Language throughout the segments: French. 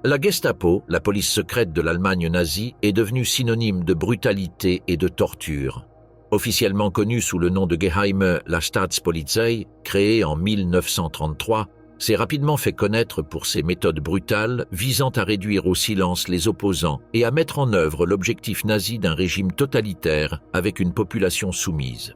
La Gestapo, la police secrète de l'Allemagne nazie, est devenue synonyme de brutalité et de torture. Officiellement connue sous le nom de Geheime Staatspolizei, créée en 1933, s'est rapidement fait connaître pour ses méthodes brutales visant à réduire au silence les opposants et à mettre en œuvre l'objectif nazi d'un régime totalitaire avec une population soumise.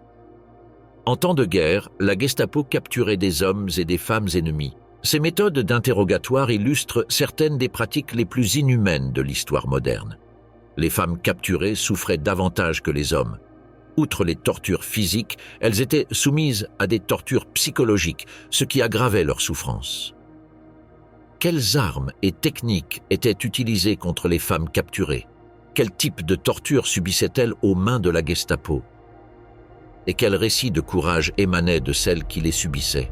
En temps de guerre, la Gestapo capturait des hommes et des femmes ennemis. Ces méthodes d'interrogatoire illustrent certaines des pratiques les plus inhumaines de l'histoire moderne. Les femmes capturées souffraient davantage que les hommes. Outre les tortures physiques, elles étaient soumises à des tortures psychologiques, ce qui aggravait leur souffrance. Quelles armes et techniques étaient utilisées contre les femmes capturées? Quel type de torture subissaient-elles aux mains de la Gestapo? Et quel récit de courage émanait de celles qui les subissaient?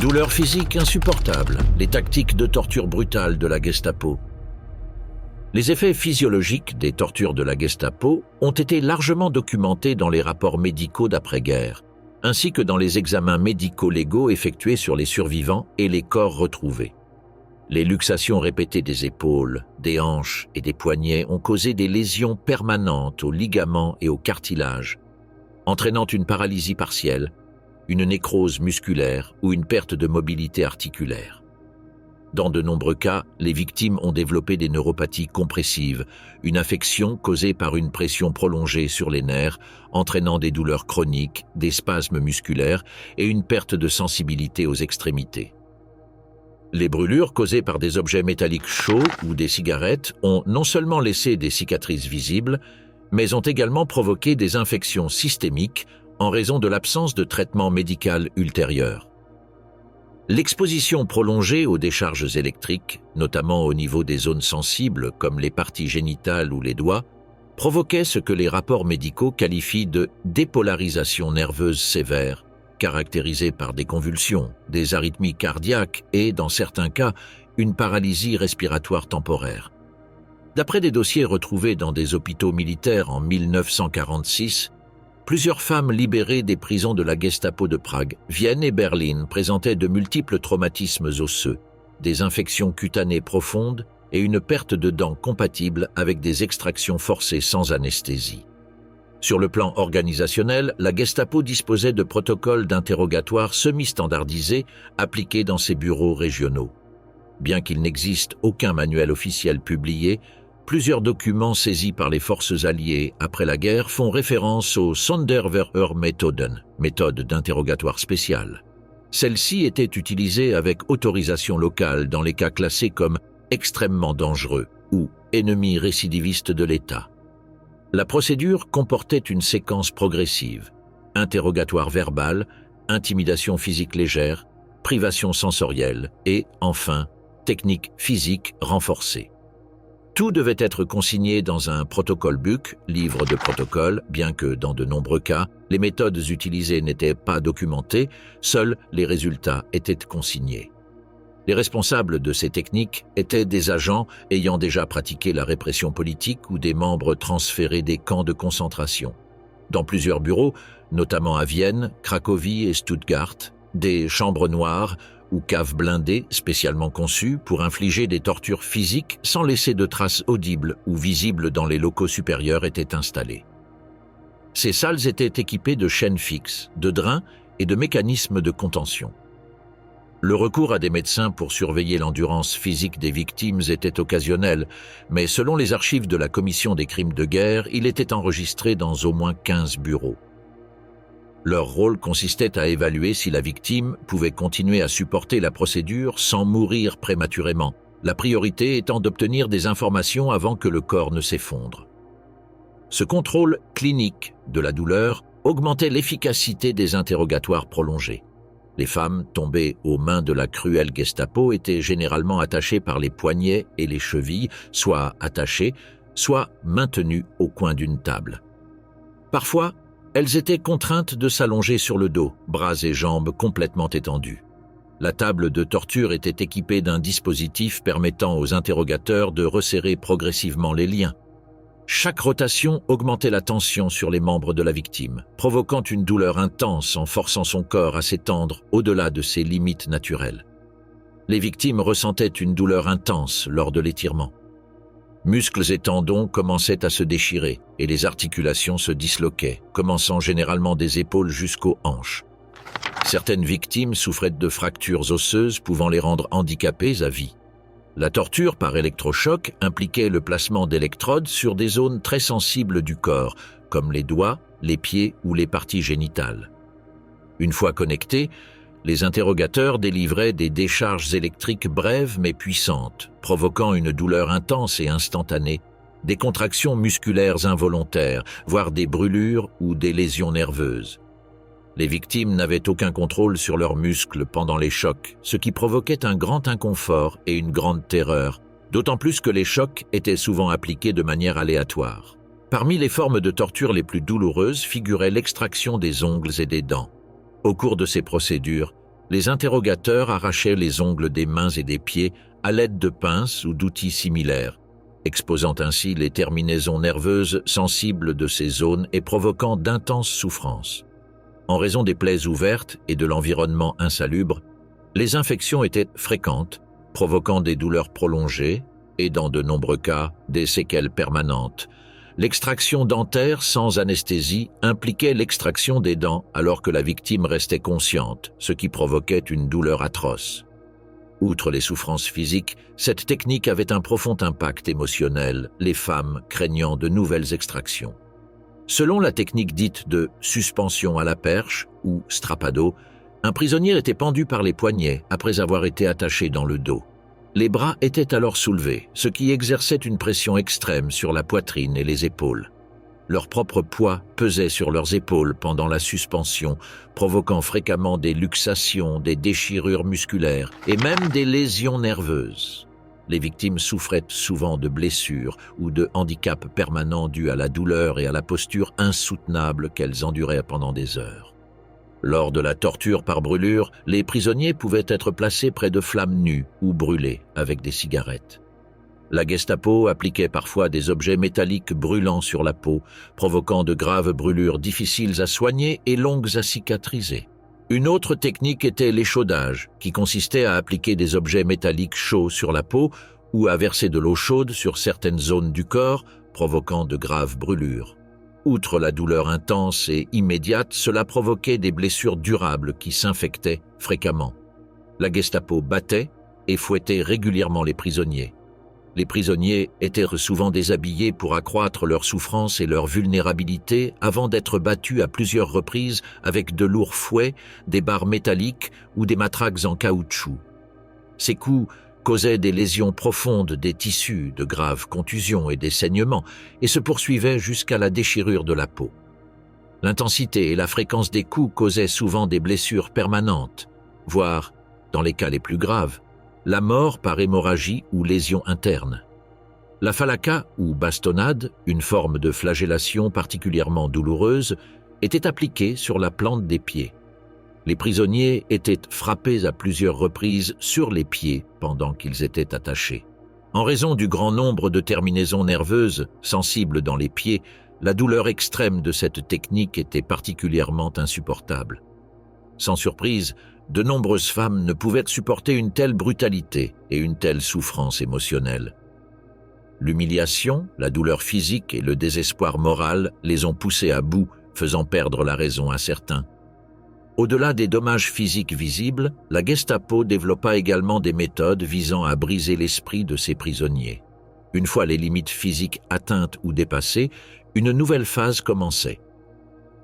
Douleurs physiques insupportables, les tactiques de torture brutale de la Gestapo. Les effets physiologiques des tortures de la Gestapo ont été largement documentés dans les rapports médicaux d'après-guerre, ainsi que dans les examens médico-légaux effectués sur les survivants et les corps retrouvés. Les luxations répétées des épaules, des hanches et des poignets ont causé des lésions permanentes aux ligaments et aux cartilages, entraînant une paralysie partielle, une nécrose musculaire ou une perte de mobilité articulaire. Dans de nombreux cas, les victimes ont développé des neuropathies compressives, une affection causée par une pression prolongée sur les nerfs, entraînant des douleurs chroniques, des spasmes musculaires et une perte de sensibilité aux extrémités. Les brûlures causées par des objets métalliques chauds ou des cigarettes ont non seulement laissé des cicatrices visibles, mais ont également provoqué des infections systémiques en raison de l'absence de traitement médical ultérieur. L'exposition prolongée aux décharges électriques, notamment au niveau des zones sensibles comme les parties génitales ou les doigts, provoquait ce que les rapports médicaux qualifient de dépolarisation nerveuse sévère, caractérisée par des convulsions, des arythmies cardiaques et, dans certains cas, une paralysie respiratoire temporaire. D'après des dossiers retrouvés dans des hôpitaux militaires en 1946, plusieurs femmes libérées des prisons de la Gestapo de Prague, Vienne et Berlin présentaient de multiples traumatismes osseux, des infections cutanées profondes et une perte de dents compatible avec des extractions forcées sans anesthésie. Sur le plan organisationnel, la Gestapo disposait de protocoles d'interrogatoire semi-standardisés appliqués dans ses bureaux régionaux. Bien qu'il n'existe aucun manuel officiel publié, plusieurs documents saisis par les forces alliées après la guerre font référence aux Sonderverhörmethoden, méthode d'interrogatoire spéciale. Celles-ci étaient utilisées avec autorisation locale dans les cas classés comme extrêmement dangereux ou ennemis récidivistes de l'État. La procédure comportait une séquence progressive: interrogatoire verbal, intimidation physique légère, privation sensorielle et, enfin, technique physique renforcée. Tout devait être consigné dans un protocole BUC, livre de protocole, bien que dans de nombreux cas, les méthodes utilisées n'étaient pas documentées, seuls les résultats étaient consignés. Les responsables de ces techniques étaient des agents ayant déjà pratiqué la répression politique ou des membres transférés des camps de concentration. Dans plusieurs bureaux, notamment à Vienne, Cracovie et Stuttgart, des chambres noires ou caves blindées spécialement conçues pour infliger des tortures physiques sans laisser de traces audibles ou visibles dans les locaux supérieurs étaient installées. Ces salles étaient équipées de chaînes fixes, de drains et de mécanismes de contention. Le recours à des médecins pour surveiller l'endurance physique des victimes était occasionnel, mais selon les archives de la Commission des crimes de guerre, il était enregistré dans au moins 15 bureaux. Leur rôle consistait à évaluer si la victime pouvait continuer à supporter la procédure sans mourir prématurément, la priorité étant d'obtenir des informations avant que le corps ne s'effondre. Ce contrôle clinique de la douleur augmentait l'efficacité des interrogatoires prolongés. Les femmes tombées aux mains de la cruelle Gestapo étaient généralement attachées par les poignets et les chevilles, soit attachées, soit maintenues au coin d'une table. Parfois, elles étaient contraintes de s'allonger sur le dos, bras et jambes complètement étendus. La table de torture était équipée d'un dispositif permettant aux interrogateurs de resserrer progressivement les liens. Chaque rotation augmentait la tension sur les membres de la victime, provoquant une douleur intense en forçant son corps à s'étendre au-delà de ses limites naturelles. Les victimes ressentaient une douleur intense lors de l'étirement. Muscles et tendons commençaient à se déchirer et les articulations se disloquaient, commençant généralement des épaules jusqu'aux hanches. Certaines victimes souffraient de fractures osseuses pouvant les rendre handicapées à vie. La torture par électrochoc impliquait le placement d'électrodes sur des zones très sensibles du corps, comme les doigts, les pieds ou les parties génitales. Une fois connectés, les interrogateurs délivraient des décharges électriques brèves mais puissantes, provoquant une douleur intense et instantanée, des contractions musculaires involontaires, voire des brûlures ou des lésions nerveuses. Les victimes n'avaient aucun contrôle sur leurs muscles pendant les chocs, ce qui provoquait un grand inconfort et une grande terreur, d'autant plus que les chocs étaient souvent appliqués de manière aléatoire. Parmi les formes de torture les plus douloureuses figurait l'extraction des ongles et des dents. Au cours de ces procédures, les interrogateurs arrachaient les ongles des mains et des pieds à l'aide de pinces ou d'outils similaires, exposant ainsi les terminaisons nerveuses sensibles de ces zones et provoquant d'intenses souffrances. En raison des plaies ouvertes et de l'environnement insalubre, les infections étaient fréquentes, provoquant des douleurs prolongées et, dans de nombreux cas, des séquelles permanentes. L'extraction dentaire sans anesthésie impliquait l'extraction des dents alors que la victime restait consciente, ce qui provoquait une douleur atroce. Outre les souffrances physiques, cette technique avait un profond impact émotionnel, les femmes craignant de nouvelles extractions. Selon la technique dite de suspension à la perche ou strappado, un prisonnier était pendu par les poignets après avoir été attaché dans le dos. Les bras étaient alors soulevés, ce qui exerçait une pression extrême sur la poitrine et les épaules. Leur propre poids pesait sur leurs épaules pendant la suspension, provoquant fréquemment des luxations, des déchirures musculaires et même des lésions nerveuses. Les victimes souffraient souvent de blessures ou de handicaps permanents dus à la douleur et à la posture insoutenable qu'elles enduraient pendant des heures. Lors de la torture par brûlure, les prisonniers pouvaient être placés près de flammes nues ou brûlés avec des cigarettes. La Gestapo appliquait parfois des objets métalliques brûlants sur la peau, provoquant de graves brûlures difficiles à soigner et longues à cicatriser. Une autre technique était l'échaudage, qui consistait à appliquer des objets métalliques chauds sur la peau ou à verser de l'eau chaude sur certaines zones du corps, provoquant de graves brûlures. Outre la douleur intense et immédiate, cela provoquait des blessures durables qui s'infectaient fréquemment. La Gestapo battait et fouettait régulièrement les prisonniers. Les prisonniers étaient souvent déshabillés pour accroître leur souffrance et leur vulnérabilité avant d'être battus à plusieurs reprises avec de lourds fouets, des barres métalliques ou des matraques en caoutchouc. Ces coups causaient des lésions profondes des tissus, de graves contusions et des saignements, et se poursuivaient jusqu'à la déchirure de la peau. L'intensité et la fréquence des coups causaient souvent des blessures permanentes, voire, dans les cas les plus graves, la mort par hémorragie ou lésion interne. La falaka ou bastonnade, une forme de flagellation particulièrement douloureuse, était appliquée sur la plante des pieds. Les prisonniers étaient frappés à plusieurs reprises sur les pieds pendant qu'ils étaient attachés. En raison du grand nombre de terminaisons nerveuses sensibles dans les pieds, la douleur extrême de cette technique était particulièrement insupportable. Sans surprise, de nombreuses femmes ne pouvaient supporter une telle brutalité et une telle souffrance émotionnelle. L'humiliation, la douleur physique et le désespoir moral les ont poussées à bout, faisant perdre la raison à certains. Au-delà des dommages physiques visibles, la Gestapo développa également des méthodes visant à briser l'esprit de ses prisonniers. Une fois les limites physiques atteintes ou dépassées, une nouvelle phase commençait.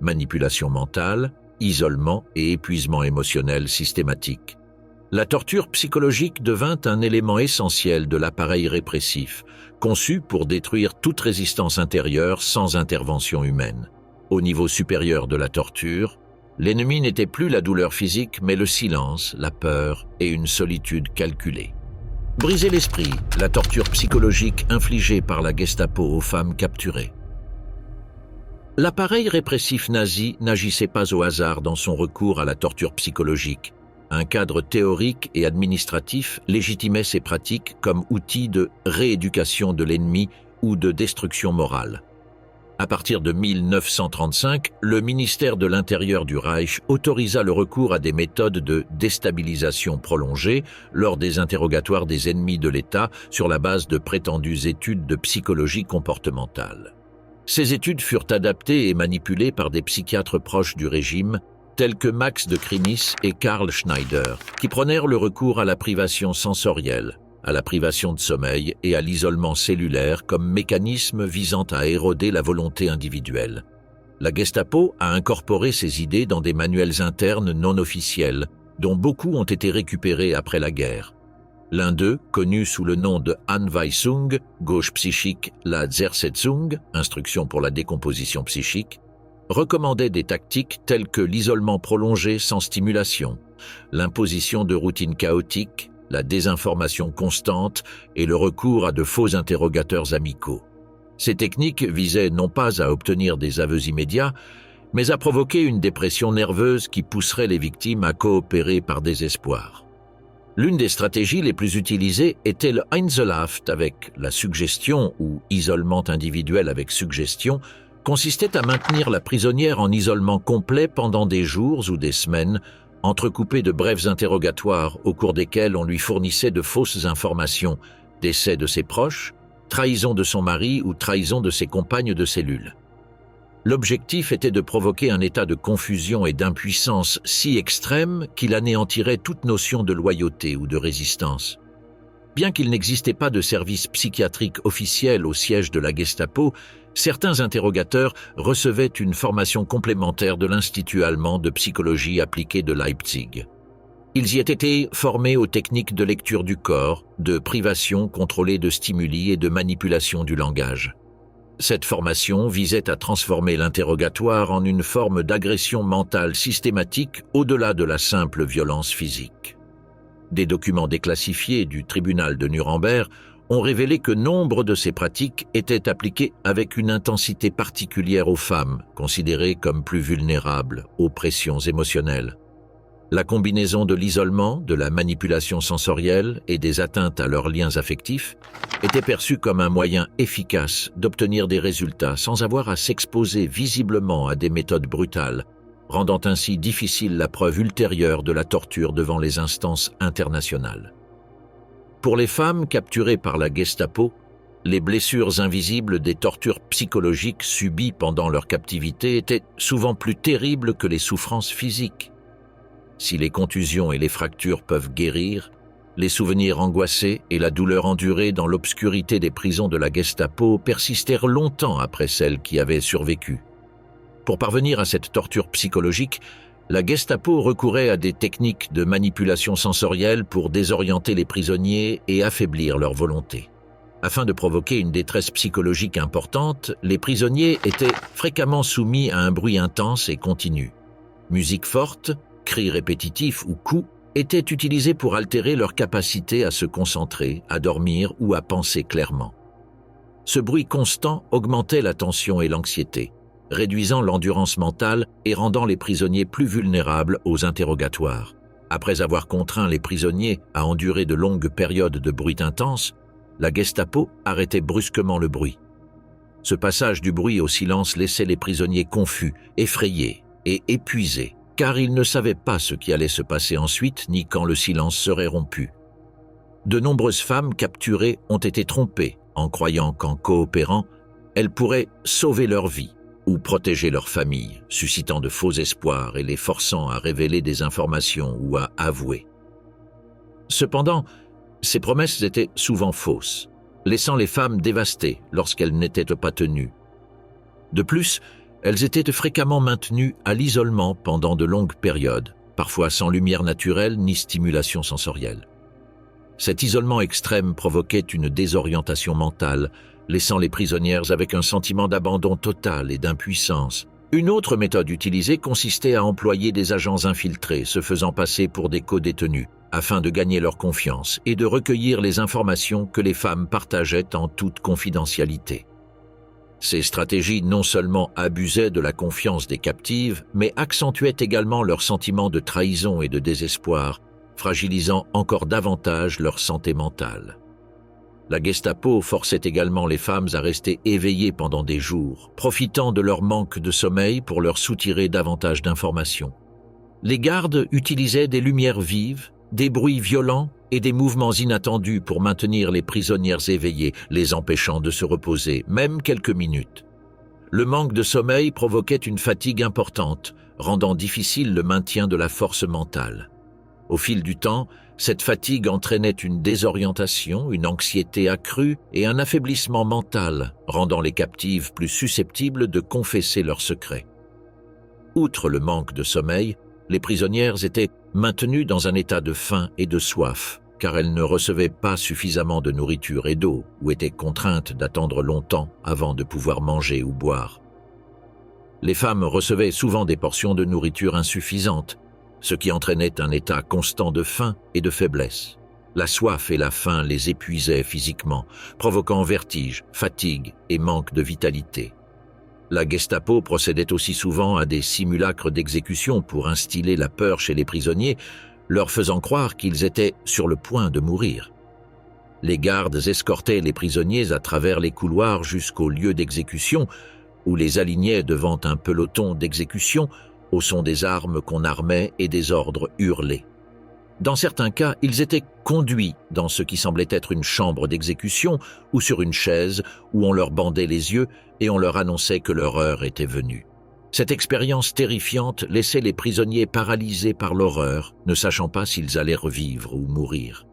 Manipulation mentale, isolement et épuisement émotionnel systématique. La torture psychologique devint un élément essentiel de l'appareil répressif, conçu pour détruire toute résistance intérieure sans intervention humaine. Au niveau supérieur de la torture, l'ennemi n'était plus la douleur physique, mais le silence, la peur et une solitude calculée. Briser l'esprit, la torture psychologique infligée par la Gestapo aux femmes capturées. L'appareil répressif nazi n'agissait pas au hasard dans son recours à la torture psychologique. Un cadre théorique et administratif légitimait ces pratiques comme outil de rééducation de l'ennemi ou de destruction morale. À partir de 1935, le ministère de l'Intérieur du Reich autorisa le recours à des méthodes de déstabilisation prolongée lors des interrogatoires des ennemis de l'État sur la base de prétendues études de psychologie comportementale. Ces études furent adaptées et manipulées par des psychiatres proches du régime, tels que Max de Krinis et Karl Schneider, qui prenèrent le recours à la privation sensorielle, à la privation de sommeil et à l'isolement cellulaire comme mécanisme visant à éroder la volonté individuelle. La Gestapo a incorporé ces idées dans des manuels internes non officiels, dont beaucoup ont été récupérés après la guerre. L'un d'eux, connu sous le nom de Anweisung, gauche psychique, la Zersetzung, instruction pour la décomposition psychique, recommandait des tactiques telles que l'isolement prolongé sans stimulation, l'imposition de routines chaotiques, la désinformation constante et le recours à de faux interrogateurs amicaux. Ces techniques visaient non pas à obtenir des aveux immédiats, mais à provoquer une dépression nerveuse qui pousserait les victimes à coopérer par désespoir. L'une des stratégies les plus utilisées était le Einzelhaft avec la suggestion ou isolement individuel avec suggestion, consistait à maintenir la prisonnière en isolement complet pendant des jours ou des semaines, entrecoupé de brefs interrogatoires au cours desquels on lui fournissait de fausses informations, décès de ses proches, trahison de son mari ou trahison de ses compagnes de cellule. L'objectif était de provoquer un état de confusion et d'impuissance si extrême qu'il anéantirait toute notion de loyauté ou de résistance. Bien qu'il n'existait pas de service psychiatrique officiel au siège de la Gestapo, certains interrogateurs recevaient une formation complémentaire de l'Institut allemand de psychologie appliquée de Leipzig. Ils y étaient formés aux techniques de lecture du corps, de privation contrôlée de stimuli et de manipulation du langage. Cette formation visait à transformer l'interrogatoire en une forme d'agression mentale systématique au-delà de la simple violence physique. Des documents déclassifiés du tribunal de Nuremberg ont révélé que nombre de ces pratiques étaient appliquées avec une intensité particulière aux femmes, considérées comme plus vulnérables aux pressions émotionnelles. La combinaison de l'isolement, de la manipulation sensorielle et des atteintes à leurs liens affectifs était perçue comme un moyen efficace d'obtenir des résultats sans avoir à s'exposer visiblement à des méthodes brutales, rendant ainsi difficile la preuve ultérieure de la torture devant les instances internationales. Pour les femmes capturées par la Gestapo, les blessures invisibles des tortures psychologiques subies pendant leur captivité étaient souvent plus terribles que les souffrances physiques. Si les contusions et les fractures peuvent guérir, les souvenirs angoissés et la douleur endurée dans l'obscurité des prisons de la Gestapo persistèrent longtemps après celles qui avaient survécu. Pour parvenir à cette torture psychologique, la Gestapo recourait à des techniques de manipulation sensorielle pour désorienter les prisonniers et affaiblir leur volonté. Afin de provoquer une détresse psychologique importante, les prisonniers étaient fréquemment soumis à un bruit intense et continu. Musique forte, cris répétitifs ou coups étaient utilisés pour altérer leur capacité à se concentrer, à dormir ou à penser clairement. Ce bruit constant augmentait la tension et l'anxiété, réduisant l'endurance mentale et rendant les prisonniers plus vulnérables aux interrogatoires. Après avoir contraint les prisonniers à endurer de longues périodes de bruit intense, la Gestapo arrêtait brusquement le bruit. Ce passage du bruit au silence laissait les prisonniers confus, effrayés et épuisés, car ils ne savaient pas ce qui allait se passer ensuite ni quand le silence serait rompu. De nombreuses femmes capturées ont été trompées en croyant qu'en coopérant, elles pourraient sauver leur vie ou protéger leur famille, suscitant de faux espoirs et les forçant à révéler des informations ou à avouer. Cependant, ces promesses étaient souvent fausses, laissant les femmes dévastées lorsqu'elles n'étaient pas tenues. De plus, elles étaient fréquemment maintenues à l'isolement pendant de longues périodes, parfois sans lumière naturelle ni stimulation sensorielle. Cet isolement extrême provoquait une désorientation mentale, laissant les prisonnières avec un sentiment d'abandon total et d'impuissance. Une autre méthode utilisée consistait à employer des agents infiltrés se faisant passer pour des co-détenus, afin de gagner leur confiance et de recueillir les informations que les femmes partageaient en toute confidentialité. Ces stratégies non seulement abusaient de la confiance des captives, mais accentuaient également leur sentiment de trahison et de désespoir, fragilisant encore davantage leur santé mentale. La Gestapo forçait également les femmes à rester éveillées pendant des jours, profitant de leur manque de sommeil pour leur soutirer davantage d'informations. Les gardes utilisaient des lumières vives, des bruits violents et des mouvements inattendus pour maintenir les prisonnières éveillées, les empêchant de se reposer, même quelques minutes. Le manque de sommeil provoquait une fatigue importante, rendant difficile le maintien de la force mentale. Au fil du temps, cette fatigue entraînait une désorientation, une anxiété accrue et un affaiblissement mental, rendant les captives plus susceptibles de confesser leurs secrets. Outre le manque de sommeil, les prisonnières étaient maintenues dans un état de faim et de soif, car elles ne recevaient pas suffisamment de nourriture et d'eau, ou étaient contraintes d'attendre longtemps avant de pouvoir manger ou boire. Les femmes recevaient souvent des portions de nourriture insuffisantes, ce qui entraînait un état constant de faim et de faiblesse. La soif et la faim les épuisaient physiquement, provoquant vertige, fatigue et manque de vitalité. La Gestapo procédait aussi souvent à des simulacres d'exécution pour instiller la peur chez les prisonniers, leur faisant croire qu'ils étaient sur le point de mourir. Les gardes escortaient les prisonniers à travers les couloirs jusqu'au lieu d'exécution, où les alignaient devant un peloton d'exécution au son des armes qu'on armait et des ordres hurlés. Dans certains cas, ils étaient conduits dans ce qui semblait être une chambre d'exécution ou sur une chaise où on leur bandait les yeux et on leur annonçait que leur heure était venue. Cette expérience terrifiante laissait les prisonniers paralysés par l'horreur, ne sachant pas s'ils allaient revivre ou mourir.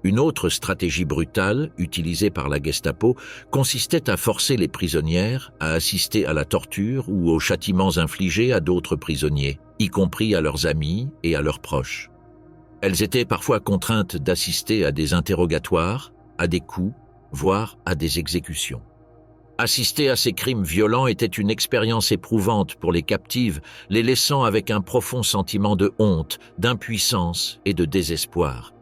Une autre stratégie brutale, utilisée par la Gestapo, consistait à forcer les prisonnières à assister à la torture ou aux châtiments infligés à d'autres prisonniers, y compris à leurs amis et à leurs proches. Elles étaient parfois contraintes d'assister à des interrogatoires, à des coups, voire à des exécutions. Assister à ces crimes violents était une expérience éprouvante pour les captives, les laissant avec un profond sentiment de honte, d'impuissance et de désespoir.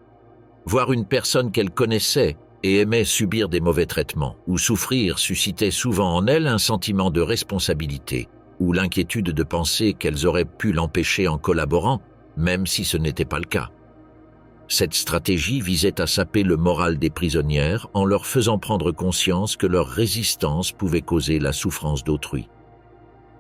Voir une personne qu'elles connaissaient et aimaient subir des mauvais traitements ou souffrir suscitait souvent en elles un sentiment de responsabilité ou l'inquiétude de penser qu'elles auraient pu l'empêcher en collaborant, même si ce n'était pas le cas. Cette stratégie visait à saper le moral des prisonnières en leur faisant prendre conscience que leur résistance pouvait causer la souffrance d'autrui.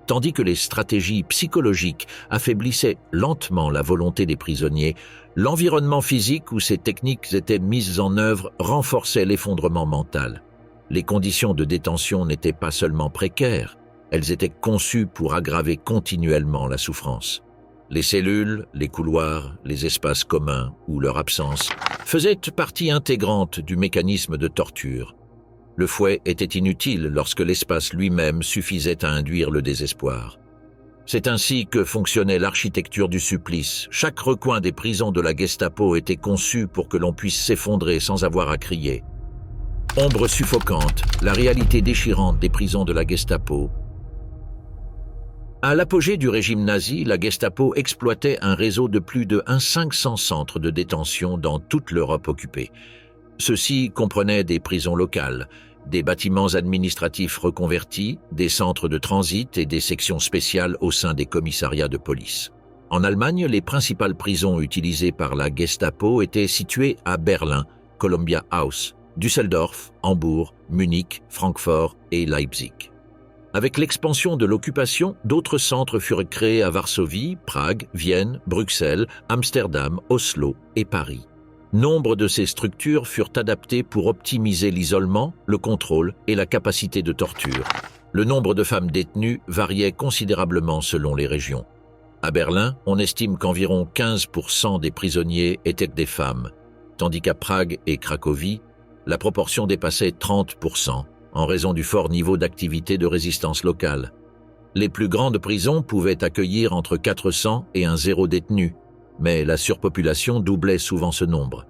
Tandis que les stratégies psychologiques affaiblissaient lentement la volonté des prisonniers, l'environnement physique où ces techniques étaient mises en œuvre renforçait l'effondrement mental. Les conditions de détention n'étaient pas seulement précaires, elles étaient conçues pour aggraver continuellement la souffrance. Les cellules, les couloirs, les espaces communs ou leur absence faisaient partie intégrante du mécanisme de torture. Le fouet était inutile lorsque l'espace lui-même suffisait à induire le désespoir. C'est ainsi que fonctionnait l'architecture du supplice. Chaque recoin des prisons de la Gestapo était conçu pour que l'on puisse s'effondrer sans avoir à crier. Ombre suffocante, la réalité déchirante des prisons de la Gestapo. À l'apogée du régime nazi, la Gestapo exploitait un réseau de plus de 500 centres de détention dans toute l'Europe occupée. Ceux-ci comprenaient des prisons locales, des bâtiments administratifs reconvertis, des centres de transit et des sections spéciales au sein des commissariats de police. En Allemagne, les principales prisons utilisées par la Gestapo étaient situées à Berlin, Columbia House, Düsseldorf, Hambourg, Munich, Francfort et Leipzig. Avec l'expansion de l'occupation, d'autres centres furent créés à Varsovie, Prague, Vienne, Bruxelles, Amsterdam, Oslo et Paris. Nombre de ces structures furent adaptées pour optimiser l'isolement, le contrôle et la capacité de torture. Le nombre de femmes détenues variait considérablement selon les régions. À Berlin, on estime qu'environ 15% des prisonniers étaient des femmes, tandis qu'à Prague et Cracovie, la proportion dépassait 30%. En raison du fort niveau d'activité de résistance locale. Les plus grandes prisons pouvaient accueillir entre 400 et un 0 détenus, mais la surpopulation doublait souvent ce nombre.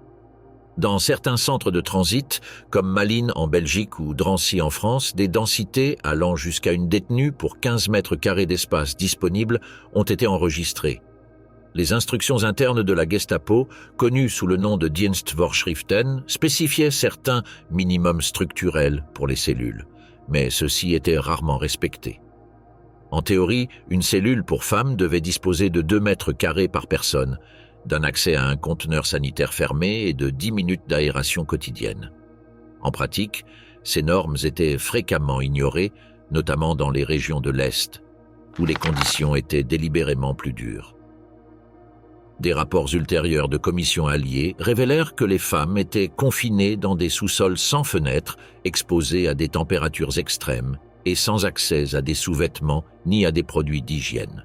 Dans certains centres de transit, comme Malines en Belgique ou Drancy en France, des densités allant jusqu'à une détenue pour 15 mètres carrés d'espace disponible ont été enregistrées. Les instructions internes de la Gestapo, connues sous le nom de Dienstvorschriften, spécifiaient certains minimums structurels pour les cellules, mais ceux-ci étaient rarement respectés. En théorie, une cellule pour femme devait disposer de 2 mètres carrés par personne, d'un accès à un conteneur sanitaire fermé et de 10 minutes d'aération quotidienne. En pratique, ces normes étaient fréquemment ignorées, notamment dans les régions de l'Est, où les conditions étaient délibérément plus dures. Des rapports ultérieurs de commissions alliées révélèrent que les femmes étaient confinées dans des sous-sols sans fenêtres, exposées à des températures extrêmes et sans accès à des sous-vêtements ni à des produits d'hygiène.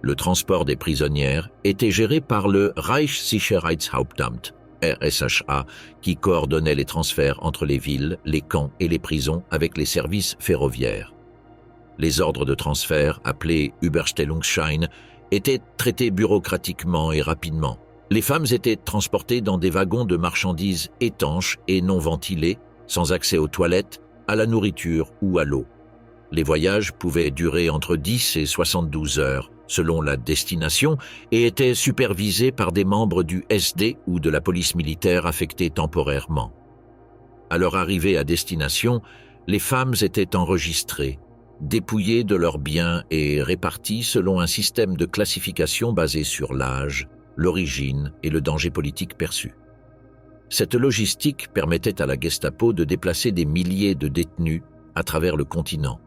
Le transport des prisonnières était géré par le Reichssicherheitshauptamt, RSHA, qui coordonnait les transferts entre les villes, les camps et les prisons avec les services ferroviaires. Les ordres de transfert, appelés Überstellungsschein, étaient traités bureaucratiquement et rapidement. Les femmes étaient transportées dans des wagons de marchandises étanches et non ventilés, sans accès aux toilettes, à la nourriture ou à l'eau. Les voyages pouvaient durer entre 10 et 72 heures, selon la destination, et étaient supervisés par des membres du SD ou de la police militaire affectés temporairement. À leur arrivée à destination, les femmes étaient enregistrées, dépouillées de leurs biens et réparties selon un système de classification basé sur l'âge, l'origine et le danger politique perçu. Cette logistique permettait à la Gestapo de déplacer des milliers de détenus à travers le continent,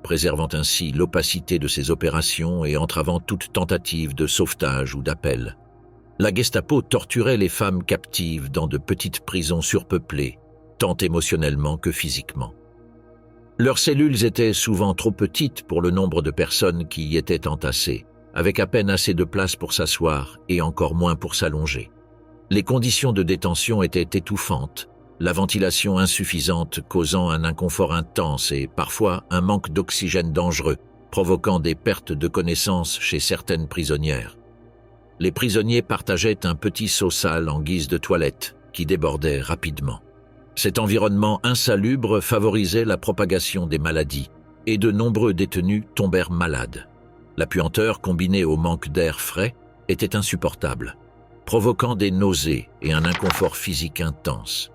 préservant ainsi l'opacité de ses opérations et entravant toute tentative de sauvetage ou d'appel. La Gestapo torturait les femmes captives dans de petites prisons surpeuplées, tant émotionnellement que physiquement. Leurs cellules étaient souvent trop petites pour le nombre de personnes qui y étaient entassées, avec à peine assez de place pour s'asseoir et encore moins pour s'allonger. Les conditions de détention étaient étouffantes, la ventilation insuffisante causant un inconfort intense et parfois un manque d'oxygène dangereux, provoquant des pertes de connaissance chez certaines prisonnières. Les prisonniers partageaient un petit seau sale en guise de toilette qui débordait rapidement. Cet environnement insalubre favorisait la propagation des maladies et de nombreux détenus tombèrent malades. La puanteur combinée au manque d'air frais était insupportable, provoquant des nausées et un inconfort physique intense.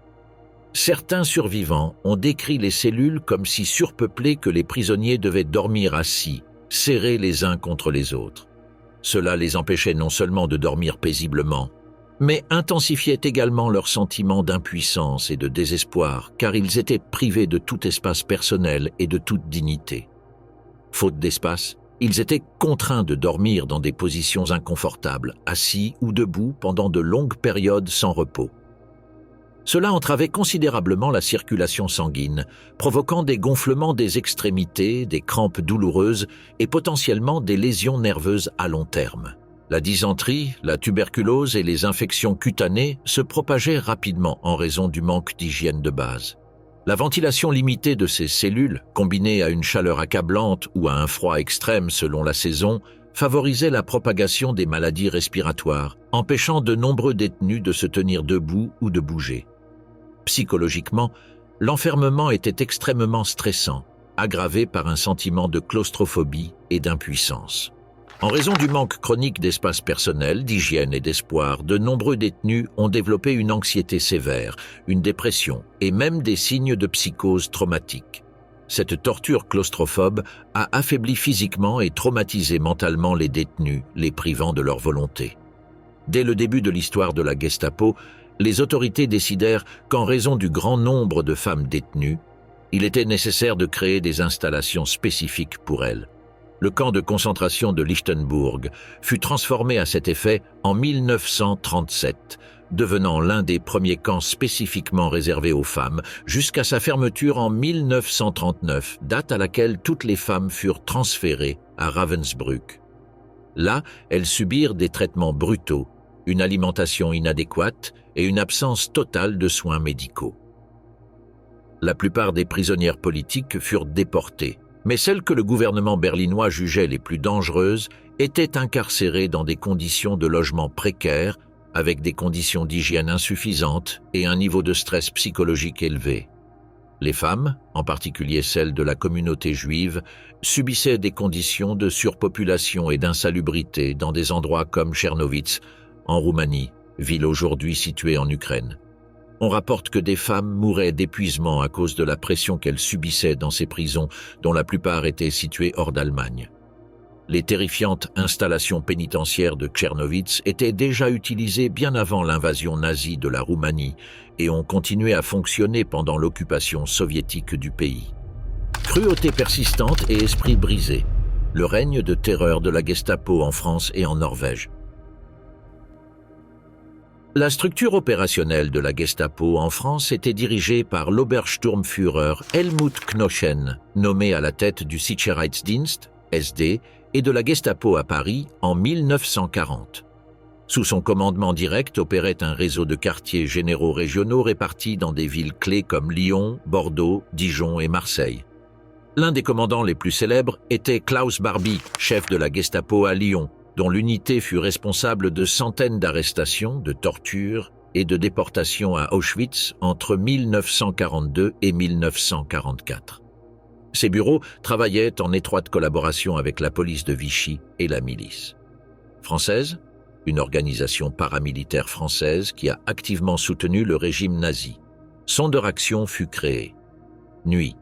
Certains survivants ont décrit les cellules comme si surpeuplées que les prisonniers devaient dormir assis, serrés les uns contre les autres. Cela les empêchait non seulement de dormir paisiblement, mais intensifiait également leur sentiment d'impuissance et de désespoir, car ils étaient privés de tout espace personnel et de toute dignité. Faute d'espace, ils étaient contraints de dormir dans des positions inconfortables, assis ou debout pendant de longues périodes sans repos. Cela entravait considérablement la circulation sanguine, provoquant des gonflements des extrémités, des crampes douloureuses et potentiellement des lésions nerveuses à long terme. La dysenterie, la tuberculose et les infections cutanées se propageaient rapidement en raison du manque d'hygiène de base. La ventilation limitée de ces cellules, combinée à une chaleur accablante ou à un froid extrême selon la saison, favorisait la propagation des maladies respiratoires, empêchant de nombreux détenus de se tenir debout ou de bouger. Psychologiquement, l'enfermement était extrêmement stressant, aggravé par un sentiment de claustrophobie et d'impuissance. En raison du manque chronique d'espace personnel, d'hygiène et d'espoir, de nombreux détenus ont développé une anxiété sévère, une dépression et même des signes de psychose traumatique. Cette torture claustrophobe a affaibli physiquement et traumatisé mentalement les détenus, les privant de leur volonté. Dès le début de l'histoire de la Gestapo, les autorités décidèrent qu'en raison du grand nombre de femmes détenues, il était nécessaire de créer des installations spécifiques pour elles. Le camp de concentration de Lichtenburg fut transformé à cet effet en 1937, devenant l'un des premiers camps spécifiquement réservés aux femmes, jusqu'à sa fermeture en 1939, date à laquelle toutes les femmes furent transférées à Ravensbrück. Là, elles subirent des traitements brutaux, une alimentation inadéquate et une absence totale de soins médicaux. La plupart des prisonnières politiques furent déportées, mais celles que le gouvernement berlinois jugeait les plus dangereuses étaient incarcérées dans des conditions de logement précaires, avec des conditions d'hygiène insuffisantes et un niveau de stress psychologique élevé. Les femmes, en particulier celles de la communauté juive, subissaient des conditions de surpopulation et d'insalubrité dans des endroits comme Czernowitz, en Roumanie, ville aujourd'hui située en Ukraine. On rapporte que des femmes mouraient d'épuisement à cause de la pression qu'elles subissaient dans ces prisons, dont la plupart étaient situées hors d'Allemagne. Les terrifiantes installations pénitentiaires de Tchernowitz étaient déjà utilisées bien avant l'invasion nazie de la Roumanie et ont continué à fonctionner pendant l'occupation soviétique du pays. Cruauté persistante et esprit brisé, le règne de terreur de la Gestapo en France et en Norvège. La structure opérationnelle de la Gestapo en France était dirigée par l'Obersturmführer Helmut Knochen, nommé à la tête du Sicherheitsdienst, SD, et de la Gestapo à Paris en 1940. Sous son commandement direct opérait un réseau de quartiers généraux régionaux répartis dans des villes clés comme Lyon, Bordeaux, Dijon et Marseille. L'un des commandants les plus célèbres était Klaus Barbie, chef de la Gestapo à Lyon, dont l'unité fut responsable de centaines d'arrestations, de tortures et de déportations à Auschwitz entre 1942 et 1944. Ces bureaux travaillaient en étroite collaboration avec la police de Vichy et la milice française, une organisation paramilitaire française qui a activement soutenu le régime nazi. Sonderaction fut créée. Nuit.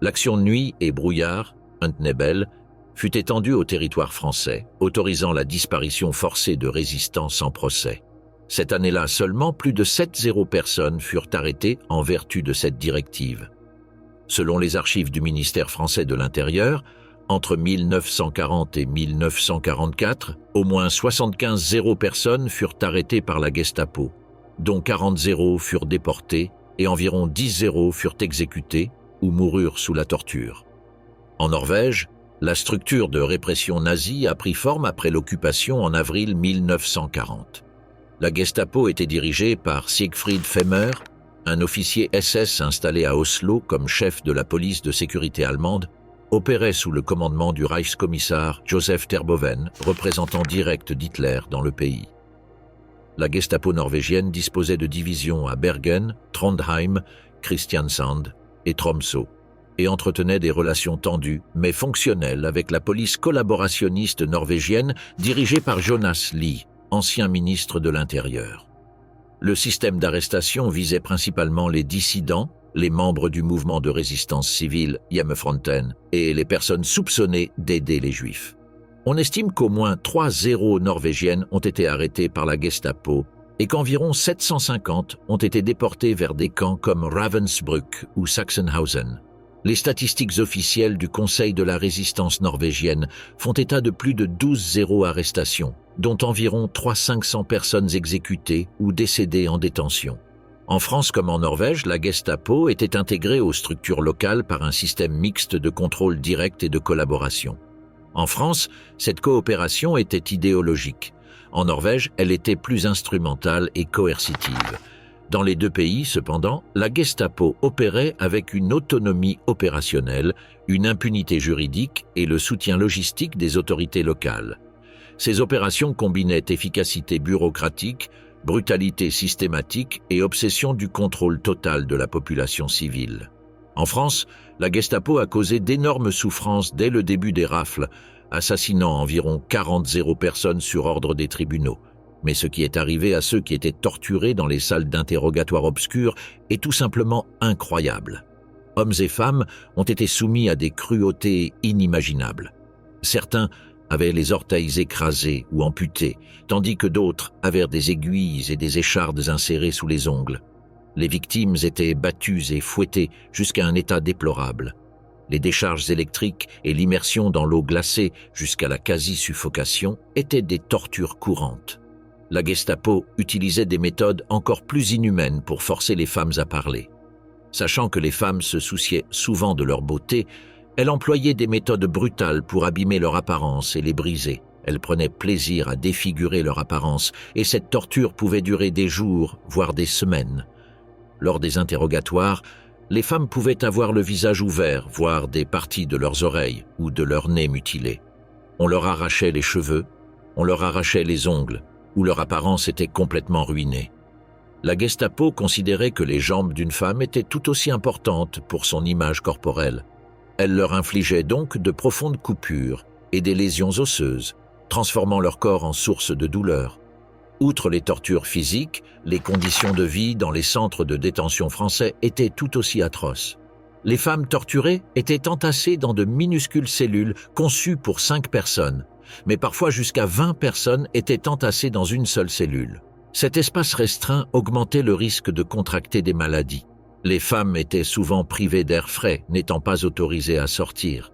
L'action Nuit et Brouillard, Huntnebel, fut étendue au territoire français, autorisant la disparition forcée de résistants sans procès. Cette année-là seulement, plus de 70 personnes furent arrêtées en vertu de cette directive. Selon les archives du ministère français de l'Intérieur, entre 1940 et 1944, au moins 75 personnes furent arrêtées par la Gestapo, dont 40 furent déportés et environ 10 furent exécutés ou moururent sous la torture. En Norvège, la structure de répression nazie a pris forme après l'occupation en avril 1940. La Gestapo était dirigée par Siegfried Femmer, un officier SS installé à Oslo comme chef de la police de sécurité allemande, opérait sous le commandement du Reichskommissar Joseph Terboven, représentant direct d'Hitler dans le pays. La Gestapo norvégienne disposait de divisions à Bergen, Trondheim, Kristiansand et Tromsø, et entretenait des relations tendues mais fonctionnelles avec la police collaborationniste norvégienne dirigée par Jonas Lie, ancien ministre de l'Intérieur. Le système d'arrestation visait principalement les dissidents, les membres du mouvement de résistance civile Hjemmefronten et les personnes soupçonnées d'aider les Juifs. On estime qu'au moins 3 norvégiennes ont été arrêtées par la Gestapo et qu'environ 750 ont été déportées vers des camps comme Ravensbrück ou Sachsenhausen. Les statistiques officielles du Conseil de la résistance norvégienne font état de plus de 12 arrestations, dont environ 300-500 personnes exécutées ou décédées en détention. En France comme en Norvège, la Gestapo était intégrée aux structures locales par un système mixte de contrôle direct et de collaboration. En France, cette coopération était idéologique. En Norvège, elle était plus instrumentale et coercitive. Dans les deux pays, cependant, la Gestapo opérait avec une autonomie opérationnelle, une impunité juridique et le soutien logistique des autorités locales. Ces opérations combinaient efficacité bureaucratique, brutalité systématique et obsession du contrôle total de la population civile. En France, la Gestapo a causé d'énormes souffrances dès le début des rafles, assassinant environ 40 personnes sur ordre des tribunaux. Mais ce qui est arrivé à ceux qui étaient torturés dans les salles d'interrogatoire obscures est tout simplement incroyable. Hommes et femmes ont été soumis à des cruautés inimaginables. Certains avaient les orteils écrasés ou amputés, tandis que d'autres avaient des aiguilles et des échardes insérées sous les ongles. Les victimes étaient battues et fouettées jusqu'à un état déplorable. Les décharges électriques et l'immersion dans l'eau glacée jusqu'à la quasi-suffocation étaient des tortures courantes. La Gestapo utilisait des méthodes encore plus inhumaines pour forcer les femmes à parler. Sachant que les femmes se souciaient souvent de leur beauté, elle employait des méthodes brutales pour abîmer leur apparence et les briser. Elle prenait plaisir à défigurer leur apparence, et cette torture pouvait durer des jours, voire des semaines. Lors des interrogatoires, les femmes pouvaient avoir le visage ouvert, voire des parties de leurs oreilles ou de leur nez mutilées. On leur arrachait les cheveux, on leur arrachait les ongles, où leur apparence était complètement ruinée. La Gestapo considérait que les jambes d'une femme étaient tout aussi importantes pour son image corporelle. Elle leur infligeait donc de profondes coupures et des lésions osseuses, transformant leur corps en source de douleur. Outre les tortures physiques, les conditions de vie dans les centres de détention français étaient tout aussi atroces. Les femmes torturées étaient entassées dans de minuscules cellules conçues pour 5 personnes, mais parfois jusqu'à 20 personnes étaient entassées dans une seule cellule. Cet espace restreint augmentait le risque de contracter des maladies. Les femmes étaient souvent privées d'air frais, n'étant pas autorisées à sortir.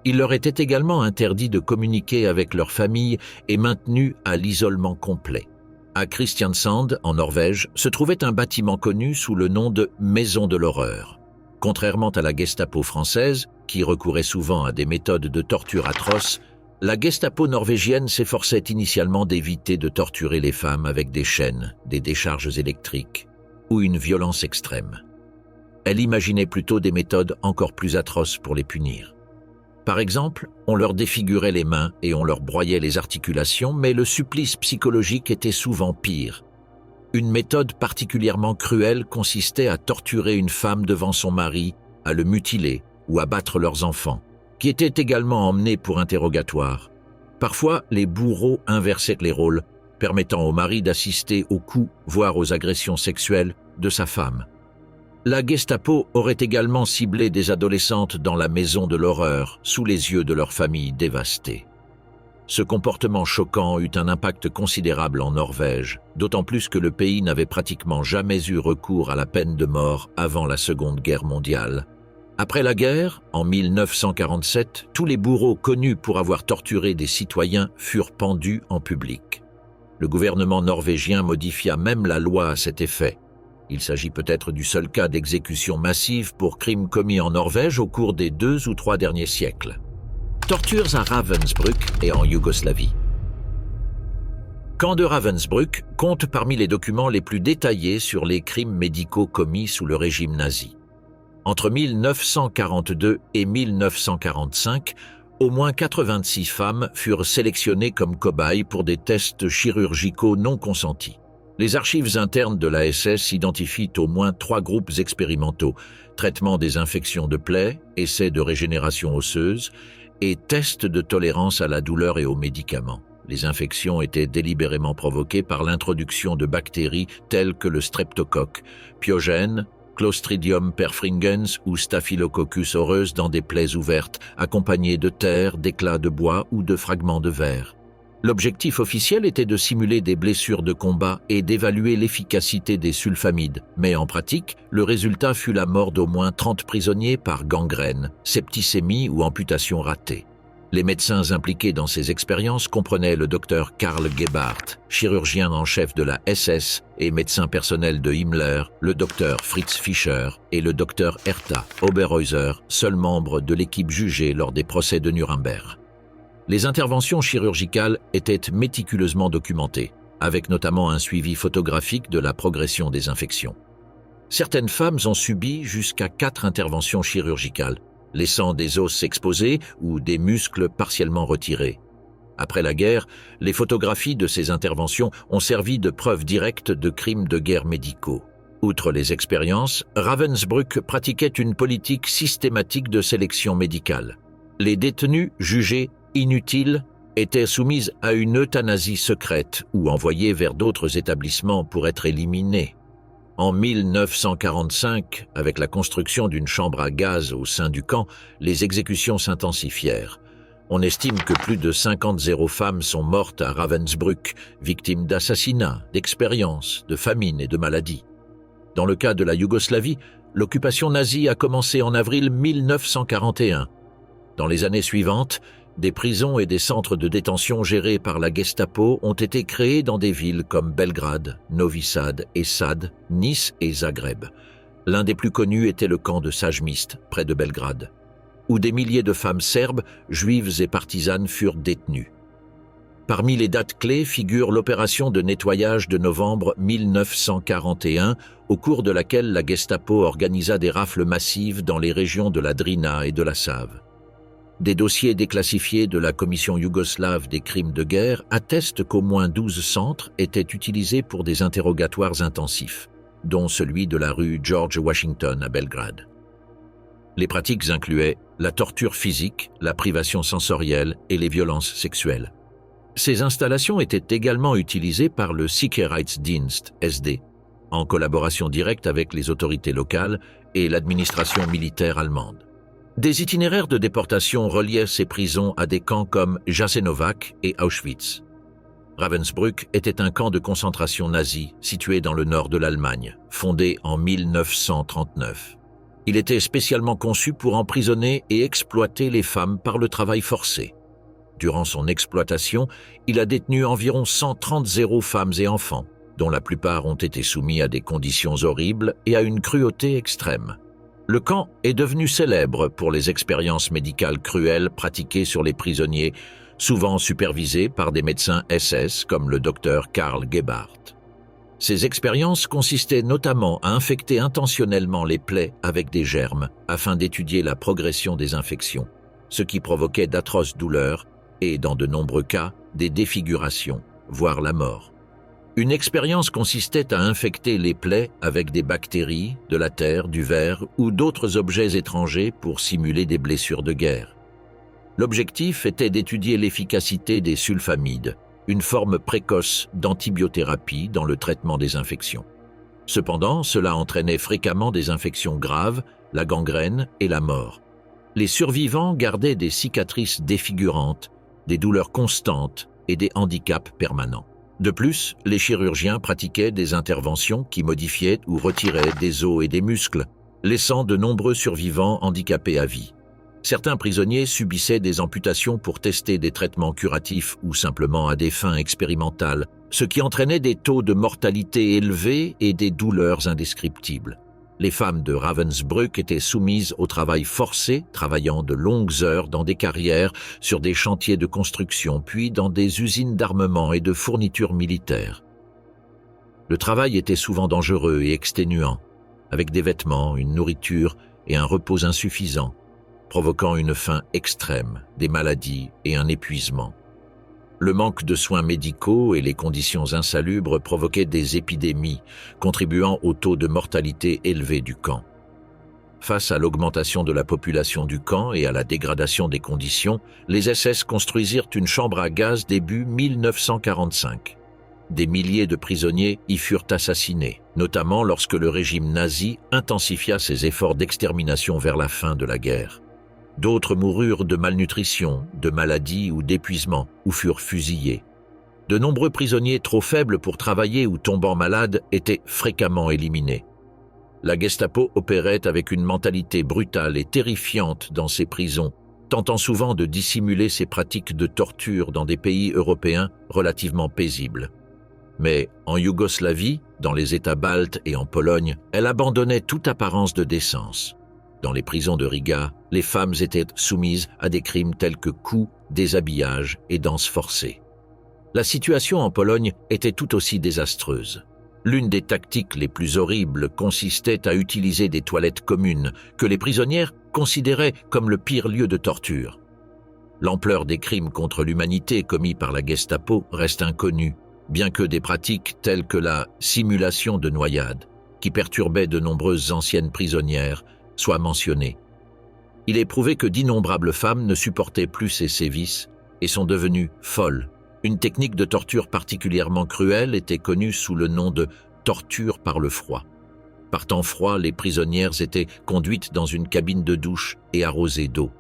Il leur était également interdit de communiquer avec leurs familles et maintenues à l'isolement complet. À Kristiansand, en Norvège, se trouvait un bâtiment connu sous le nom de Maison de l'horreur. Contrairement à la Gestapo française, qui recourait souvent à des méthodes de torture atroces, la Gestapo norvégienne s'efforçait initialement d'éviter de torturer les femmes avec des chaînes, des décharges électriques ou une violence extrême. Elle imaginait plutôt des méthodes encore plus atroces pour les punir. Par exemple, on leur défigurait les mains et on leur broyait les articulations, mais le supplice psychologique était souvent pire. Une méthode particulièrement cruelle consistait à torturer une femme devant son mari, à le mutiler ou à battre leurs enfants, qui étaient également emmenés pour interrogatoire. Parfois, les bourreaux inversaient les rôles, permettant au mari d'assister aux coups, voire aux agressions sexuelles de sa femme. La Gestapo aurait également ciblé des adolescentes dans la maison de l'horreur, sous les yeux de leurs familles dévastées. Ce comportement choquant eut un impact considérable en Norvège, d'autant plus que le pays n'avait pratiquement jamais eu recours à la peine de mort avant la Seconde Guerre mondiale. Après la guerre, en 1947, tous les bourreaux connus pour avoir torturé des citoyens furent pendus en public. Le gouvernement norvégien modifia même la loi à cet effet. Il s'agit peut-être du seul cas d'exécution massive pour crimes commis en Norvège au cours des 2 ou 3 derniers siècles. Tortures à Ravensbrück et en Yougoslavie. Camp de Ravensbrück compte parmi les documents les plus détaillés sur les crimes médicaux commis sous le régime nazi. Entre 1942 et 1945, au moins 86 femmes furent sélectionnées comme cobayes pour des tests chirurgicaux non consentis. Les archives internes de la SS identifient au moins 3 groupes expérimentaux: traitement des infections de plaies, essais de régénération osseuse et tests de tolérance à la douleur et aux médicaments. Les infections étaient délibérément provoquées par l'introduction de bactéries telles que le streptocoque, pyogène, Clostridium perfringens ou Staphylococcus aureus dans des plaies ouvertes, accompagnées de terre, d'éclats de bois ou de fragments de verre. L'objectif officiel était de simuler des blessures de combat et d'évaluer l'efficacité des sulfamides, mais en pratique, le résultat fut la mort d'au moins 30 prisonniers par gangrène, septicémie ou amputation ratée. Les médecins impliqués dans ces expériences comprenaient le docteur Karl Gebhardt, chirurgien en chef de la SS et médecin personnel de Himmler, le docteur Fritz Fischer et le docteur Hertha Oberhäuser, seuls membres de l'équipe jugée lors des procès de Nuremberg. Les interventions chirurgicales étaient méticuleusement documentées, avec notamment un suivi photographique de la progression des infections. Certaines femmes ont subi jusqu'à 4 interventions chirurgicales, laissant des os exposés ou des muscles partiellement retirés. Après la guerre, les photographies de ces interventions ont servi de preuve directe de crimes de guerre médicaux. Outre les expériences, Ravensbrück pratiquait une politique systématique de sélection médicale. Les détenus jugés inutiles étaient soumises à une euthanasie secrète ou envoyées vers d'autres établissements pour être éliminées. En 1945, avec la construction d'une chambre à gaz au sein du camp, les exécutions s'intensifièrent. On estime que plus de 50 femmes sont mortes à Ravensbrück, victimes d'assassinats, d'expériences, de famine et de maladies. Dans le cas de la Yougoslavie, l'occupation nazie a commencé en avril 1941. Dans les années suivantes, des prisons et des centres de détention gérés par la Gestapo ont été créés dans des villes comme Belgrade, Novi Sad et Sad, Nice et Zagreb. L'un des plus connus était le camp de Sajmiste, près de Belgrade, où des milliers de femmes serbes, juives et partisanes furent détenues. Parmi les dates clés figure l'opération de nettoyage de novembre 1941, au cours de laquelle la Gestapo organisa des rafles massives dans les régions de la Drina et de la Save. Des dossiers déclassifiés de la Commission yougoslave des crimes de guerre attestent qu'au moins 12 centres étaient utilisés pour des interrogatoires intensifs, dont celui de la rue George Washington à Belgrade. Les pratiques incluaient la torture physique, la privation sensorielle et les violences sexuelles. Ces installations étaient également utilisées par le Sicherheitsdienst, SD. en collaboration directe avec les autorités locales et l'administration militaire allemande. Des itinéraires de déportation reliaient ces prisons à des camps comme Jasenovac et Auschwitz. Ravensbrück était un camp de concentration nazi situé dans le nord de l'Allemagne, fondé en 1939. Il était spécialement conçu pour emprisonner et exploiter les femmes par le travail forcé. Durant son exploitation, il a détenu environ 130 femmes et enfants, dont la plupart ont été soumis à des conditions horribles et à une cruauté extrême. Le camp est devenu célèbre pour les expériences médicales cruelles pratiquées sur les prisonniers, souvent supervisés par des médecins SS comme le docteur Karl Gebhardt. Ces expériences consistaient notamment à infecter intentionnellement les plaies avec des germes afin d'étudier la progression des infections, ce qui provoquait d'atroces douleurs et, dans de nombreux cas, des défigurations, voire la mort. Une expérience consistait à infecter les plaies avec des bactéries, de la terre, du verre ou d'autres objets étrangers pour simuler des blessures de guerre. L'objectif était d'étudier l'efficacité des sulfamides, une forme précoce d'antibiothérapie dans le traitement des infections. Cependant, cela entraînait fréquemment des infections graves, la gangrène et la mort. Les survivants gardaient des cicatrices défigurantes, des douleurs constantes et des handicaps permanents. De plus, les chirurgiens pratiquaient des interventions qui modifiaient ou retiraient des os et des muscles, laissant de nombreux survivants handicapés à vie. Certains prisonniers subissaient des amputations pour tester des traitements curatifs ou simplement à des fins expérimentales, ce qui entraînait des taux de mortalité élevés et des douleurs indescriptibles. Les femmes de Ravensbrück étaient soumises au travail forcé, travaillant de longues heures dans des carrières, sur des chantiers de construction, puis dans des usines d'armement et de fournitures militaires. Le travail était souvent dangereux et exténuant, avec des vêtements, une nourriture et un repos insuffisants, provoquant une faim extrême, des maladies et un épuisement. Le manque de soins médicaux et les conditions insalubres provoquaient des épidémies, contribuant au taux de mortalité élevé du camp. Face à l'augmentation de la population du camp et à la dégradation des conditions, les SS construisirent une chambre à gaz début 1945. Des milliers de prisonniers y furent assassinés, notamment lorsque le régime nazi intensifia ses efforts d'extermination vers la fin de la guerre. D'autres moururent de malnutrition, de maladie ou d'épuisement, ou furent fusillés. De nombreux prisonniers trop faibles pour travailler ou tombant malades étaient fréquemment éliminés. La Gestapo opérait avec une mentalité brutale et terrifiante dans ces prisons, tentant souvent de dissimuler ses pratiques de torture dans des pays européens relativement paisibles. Mais en Yougoslavie, dans les États baltes et en Pologne, elle abandonnait toute apparence de décence. Dans les prisons de Riga, les femmes étaient soumises à des crimes tels que coups, déshabillage et danses forcées. La situation en Pologne était tout aussi désastreuse. L'une des tactiques les plus horribles consistait à utiliser des toilettes communes que les prisonnières considéraient comme le pire lieu de torture. L'ampleur des crimes contre l'humanité commis par la Gestapo reste inconnue, bien que des pratiques telles que la simulation de noyade, qui perturbait de nombreuses anciennes prisonnières, soient mentionnées. Il est prouvé que d'innombrables femmes ne supportaient plus ces sévices et sont devenues folles. Une technique de torture particulièrement cruelle était connue sous le nom de torture par le froid. Par temps froid, les prisonnières étaient conduites dans une cabine de douche et arrosées d'eau.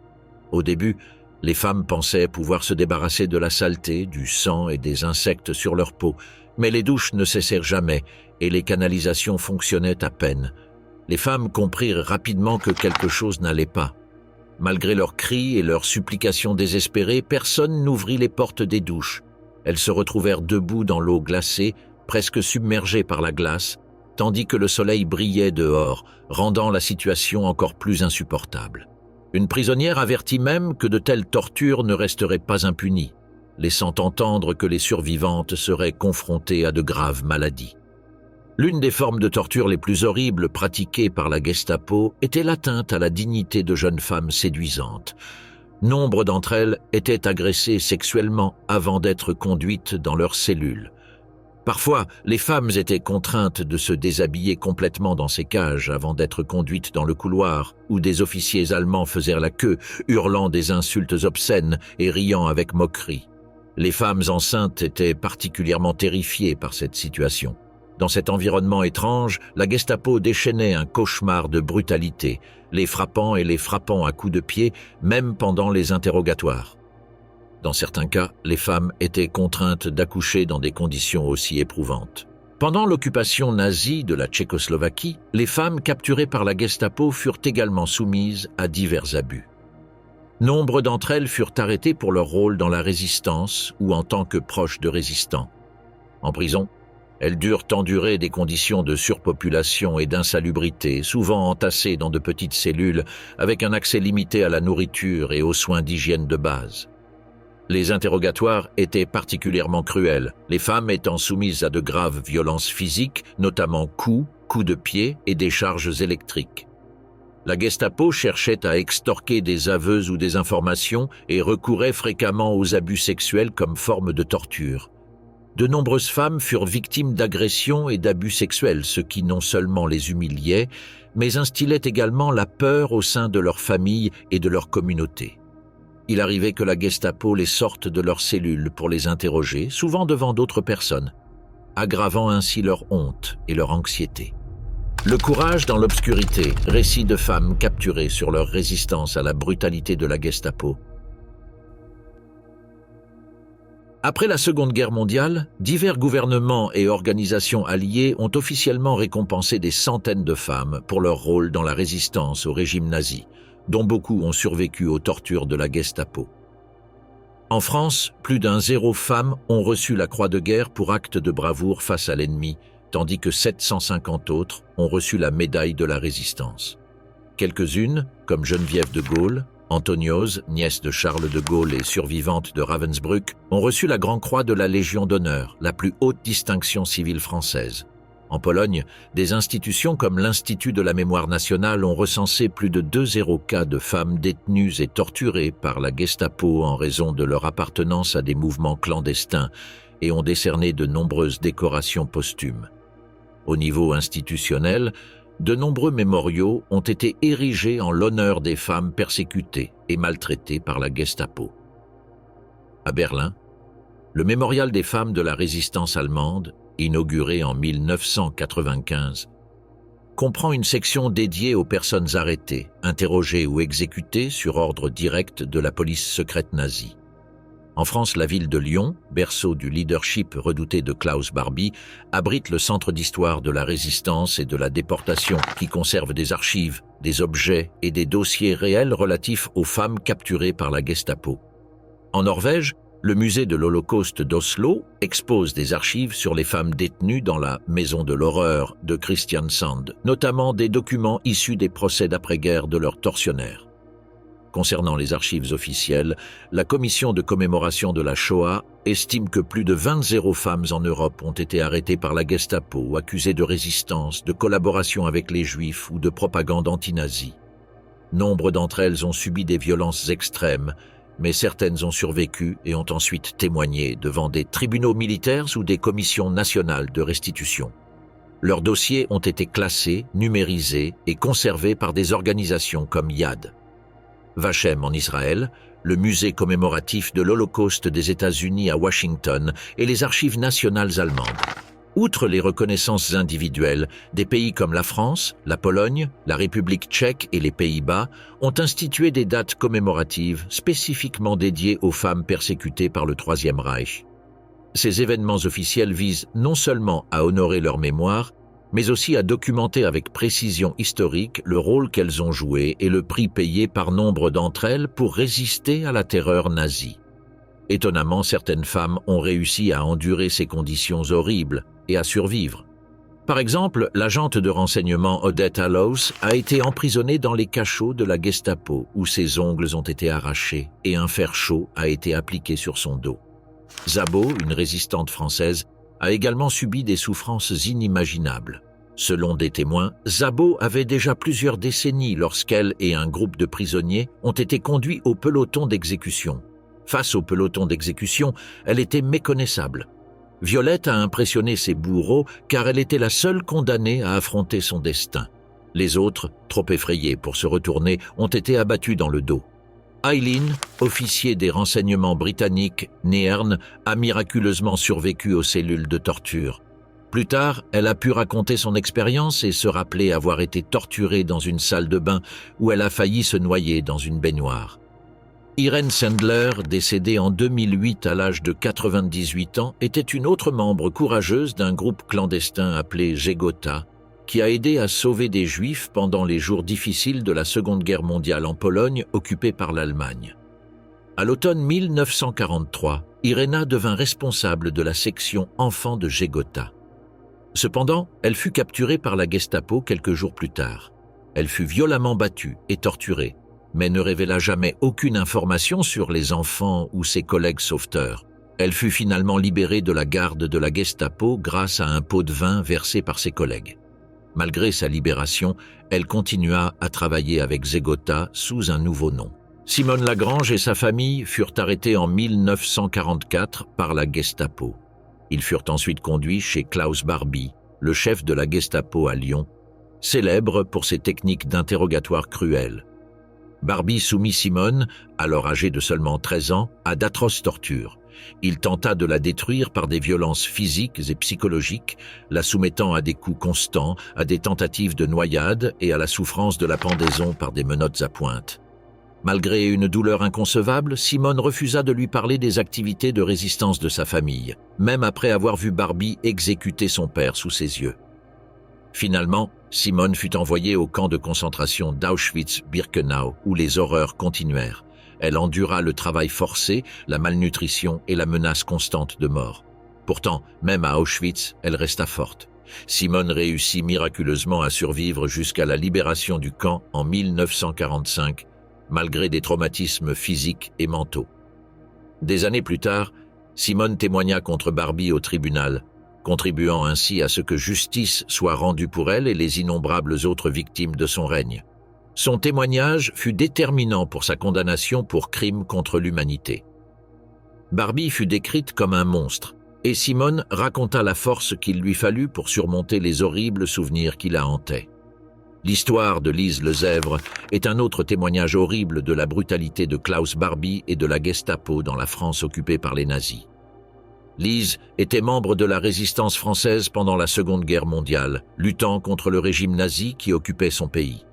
Au début, les femmes pensaient pouvoir se débarrasser de la saleté, du sang et des insectes sur leur peau, mais les douches ne cessèrent jamais et les canalisations fonctionnaient à peine. Les femmes comprirent rapidement que quelque chose n'allait pas. Malgré leurs cris et leurs supplications désespérées, personne n'ouvrit les portes des douches. Elles se retrouvèrent debout dans l'eau glacée, presque submergées par la glace, tandis que le soleil brillait dehors, rendant la situation encore plus insupportable. Une prisonnière avertit même que de telles tortures ne resteraient pas impunies, laissant entendre que les survivantes seraient confrontées à de graves maladies. L'une des formes de torture les plus horribles pratiquées par la Gestapo était l'atteinte à la dignité de jeunes femmes séduisantes. Nombre d'entre elles étaient agressées sexuellement avant d'être conduites dans leurs cellules. Parfois, les femmes étaient contraintes de se déshabiller complètement dans ces cages avant d'être conduites dans le couloir, où des officiers allemands faisaient la queue, hurlant des insultes obscènes et riant avec moquerie. Les femmes enceintes étaient particulièrement terrifiées par cette situation. Dans cet environnement étrange, la Gestapo déchaînait un cauchemar de brutalité, les frappant et les frappant à coups de pied, même pendant les interrogatoires. Dans certains cas, les femmes étaient contraintes d'accoucher dans des conditions aussi éprouvantes. Pendant l'occupation nazie de la Tchécoslovaquie, les femmes capturées par la Gestapo furent également soumises à divers abus. Nombre d'entre elles furent arrêtées pour leur rôle dans la résistance ou en tant que proches de résistants. En prison, elles durent endurer des conditions de surpopulation et d'insalubrité, souvent entassées dans de petites cellules, avec un accès limité à la nourriture et aux soins d'hygiène de base. Les interrogatoires étaient particulièrement cruels, les femmes étant soumises à de graves violences physiques, notamment coups de pied et décharges électriques. La Gestapo cherchait à extorquer des aveux ou des informations et recourait fréquemment aux abus sexuels comme forme de torture. De nombreuses femmes furent victimes d'agressions et d'abus sexuels, ce qui non seulement les humiliait, mais instillait également la peur au sein de leur famille et de leur communauté. Il arrivait que la Gestapo les sorte de leurs cellules pour les interroger, souvent devant d'autres personnes, aggravant ainsi leur honte et leur anxiété. Le courage dans l'obscurité, récit de femmes capturées sur leur résistance à la brutalité de la Gestapo. Après la Seconde Guerre mondiale, divers gouvernements et organisations alliées ont officiellement récompensé des centaines de femmes pour leur rôle dans la résistance au régime nazi, dont beaucoup ont survécu aux tortures de la Gestapo. En France, plus d'un 0 femmes ont reçu la Croix de guerre pour acte de bravoure face à l'ennemi, tandis que 750 autres ont reçu la médaille de la Résistance. Quelques-unes, comme Geneviève de Gaulle, Antoniose, nièce de Charles de Gaulle et survivante de Ravensbrück, ont reçu la Grand Croix de la Légion d'honneur, la plus haute distinction civile française. En Pologne, des institutions comme l'Institut de la mémoire nationale ont recensé plus de 2 cas de femmes détenues et torturées par la Gestapo en raison de leur appartenance à des mouvements clandestins et ont décerné de nombreuses décorations posthumes. Au niveau institutionnel, de nombreux mémoriaux ont été érigés en l'honneur des femmes persécutées et maltraitées par la Gestapo. À Berlin, le mémorial des femmes de la résistance allemande, inauguré en 1995, comprend une section dédiée aux personnes arrêtées, interrogées ou exécutées sur ordre direct de la police secrète nazie. En France, la ville de Lyon, berceau du leadership redouté de Klaus Barbie, abrite le centre d'histoire de la résistance et de la déportation qui conserve des archives, des objets et des dossiers réels relatifs aux femmes capturées par la Gestapo. En Norvège, le musée de l'Holocauste d'Oslo expose des archives sur les femmes détenues dans la Maison de l'horreur de Kristiansand, notamment des documents issus des procès d'après-guerre de leurs tortionnaires. Concernant les archives officielles, la commission de commémoration de la Shoah estime que plus de 20 femmes en Europe ont été arrêtées par la Gestapo, accusées de résistance, de collaboration avec les Juifs ou de propagande anti-nazie. Nombre d'entre elles ont subi des violences extrêmes, mais certaines ont survécu et ont ensuite témoigné devant des tribunaux militaires ou des commissions nationales de restitution. Leurs dossiers ont été classés, numérisés et conservés par des organisations comme Yad Vashem en Israël, le musée commémoratif de l'Holocauste des États-Unis à Washington et les archives nationales allemandes. Outre les reconnaissances individuelles, des pays comme la France, la Pologne, la République tchèque et les Pays-Bas ont institué des dates commémoratives spécifiquement dédiées aux femmes persécutées par le Troisième Reich. Ces événements officiels visent non seulement à honorer leur mémoire, mais aussi à documenter avec précision historique le rôle qu'elles ont joué et le prix payé par nombre d'entre elles pour résister à la terreur nazie. Étonnamment, certaines femmes ont réussi à endurer ces conditions horribles et à survivre. Par exemple, l'agente de renseignement Odette Hallows a été emprisonnée dans les cachots de la Gestapo où ses ongles ont été arrachés et un fer chaud a été appliqué sur son dos. Szabo, une résistante française, a également subi des souffrances inimaginables. Selon des témoins, Szabo avait déjà plusieurs décennies lorsqu'elle et un groupe de prisonniers ont été conduits au peloton d'exécution. Face au peloton d'exécution, elle était méconnaissable. Violette a impressionné ses bourreaux car elle était la seule condamnée à affronter son destin. Les autres, trop effrayés pour se retourner, ont été abattus dans le dos. Eileen, officier des renseignements britanniques, Nairn, a miraculeusement survécu aux cellules de torture. Plus tard, elle a pu raconter son expérience et se rappeler avoir été torturée dans une salle de bain où elle a failli se noyer dans une baignoire. Irene Sandler, décédée en 2008 à l'âge de 98 ans, était une autre membre courageuse d'un groupe clandestin appelé Żegota, qui a aidé à sauver des Juifs pendant les jours difficiles de la Seconde Guerre mondiale en Pologne, occupée par l'Allemagne. À l'automne 1943, Irena devint responsable de la section enfants de Żegota. Cependant, elle fut capturée par la Gestapo quelques jours plus tard. Elle fut violemment battue et torturée, mais ne révéla jamais aucune information sur les enfants ou ses collègues sauveteurs. Elle fut finalement libérée de la garde de la Gestapo grâce à un pot de vin versé par ses collègues. Malgré sa libération, elle continua à travailler avec Żegota sous un nouveau nom. Simone Lagrange et sa famille furent arrêtés en 1944 par la Gestapo. Ils furent ensuite conduits chez Klaus Barbie, le chef de la Gestapo à Lyon, célèbre pour ses techniques d'interrogatoire cruelles. Barbie soumit Simone, alors âgée de seulement 13 ans, à d'atroces tortures. Il tenta de la détruire par des violences physiques et psychologiques, la soumettant à des coups constants, à des tentatives de noyade et à la souffrance de la pendaison par des menottes à pointe. Malgré une douleur inconcevable, Simone refusa de lui parler des activités de résistance de sa famille, même après avoir vu Barbie exécuter son père sous ses yeux. Finalement, Simone fut envoyée au camp de concentration d'Auschwitz-Birkenau, où les horreurs continuèrent. Elle endura le travail forcé, la malnutrition et la menace constante de mort. Pourtant, même à Auschwitz, elle resta forte. Simone réussit miraculeusement à survivre jusqu'à la libération du camp en 1945, malgré des traumatismes physiques et mentaux. Des années plus tard, Simone témoigna contre Barbie au tribunal, contribuant ainsi à ce que justice soit rendue pour elle et les innombrables autres victimes de son règne. Son témoignage fut déterminant pour sa condamnation pour crime contre l'humanité. Barbie fut décrite comme un monstre, et Simone raconta la force qu'il lui fallut pour surmonter les horribles souvenirs qui la hantaient. L'histoire de Lise Lezèvre est un autre témoignage horrible de la brutalité de Klaus Barbie et de la Gestapo dans la France occupée par les nazis. Lise était membre de la résistance française pendant la Seconde Guerre mondiale, luttant contre le régime nazi qui occupait son pays.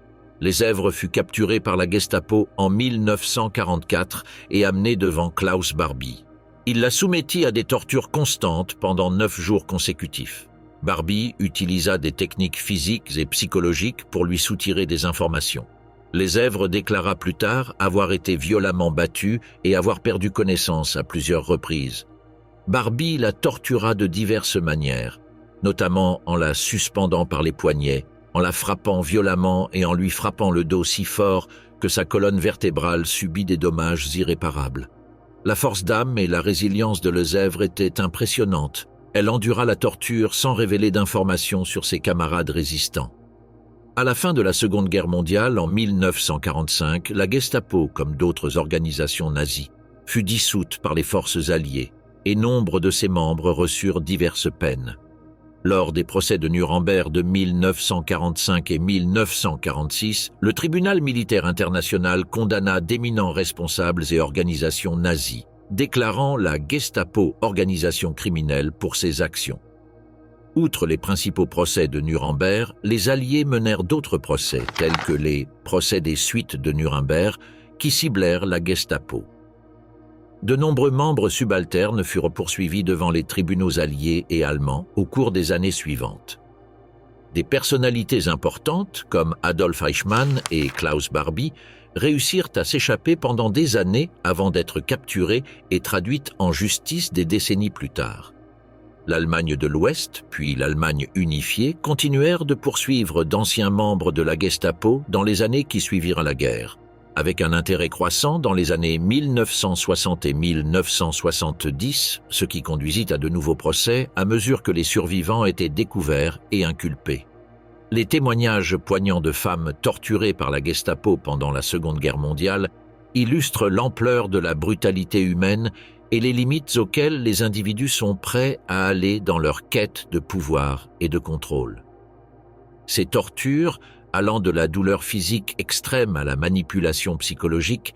Lezèvre fut capturée par la Gestapo en 1944 et amenée devant Klaus Barbie. Il la soumettit à des tortures constantes pendant 9 jours consécutifs. Barbie utilisa des techniques physiques et psychologiques pour lui soutirer des informations. Lezèvre déclara plus tard avoir été violemment battue et avoir perdu connaissance à plusieurs reprises. Barbie la tortura de diverses manières, notamment en la suspendant par les poignets, en la frappant violemment et en lui frappant le dos si fort que sa colonne vertébrale subit des dommages irréparables. La force d'âme et la résilience de Lezèvre étaient impressionnantes. Elle endura la torture sans révéler d'informations sur ses camarades résistants. À la fin de la Seconde Guerre mondiale, en 1945, la Gestapo, comme d'autres organisations nazies, fut dissoute par les forces alliées et nombre de ses membres reçurent diverses peines. Lors des procès de Nuremberg de 1945 et 1946, le tribunal militaire international condamna d'éminents responsables et organisations nazies, déclarant la Gestapo organisation criminelle pour ses actions. Outre les principaux procès de Nuremberg, les Alliés menèrent d'autres procès, tels que les procès des suites de Nuremberg, qui ciblèrent la Gestapo. De nombreux membres subalternes furent poursuivis devant les tribunaux alliés et allemands au cours des années suivantes. Des personnalités importantes, comme Adolf Eichmann et Klaus Barbie, réussirent à s'échapper pendant des années avant d'être capturées et traduites en justice des décennies plus tard. L'Allemagne de l'Ouest, puis l'Allemagne unifiée, continuèrent de poursuivre d'anciens membres de la Gestapo dans les années qui suivirent la guerre, avec un intérêt croissant dans les années 1960 et 1970, ce qui conduisit à de nouveaux procès à mesure que les survivants étaient découverts et inculpés. Les témoignages poignants de femmes torturées par la Gestapo pendant la Seconde Guerre mondiale illustrent l'ampleur de la brutalité humaine et les limites auxquelles les individus sont prêts à aller dans leur quête de pouvoir et de contrôle. Ces tortures, allant de la douleur physique extrême à la manipulation psychologique,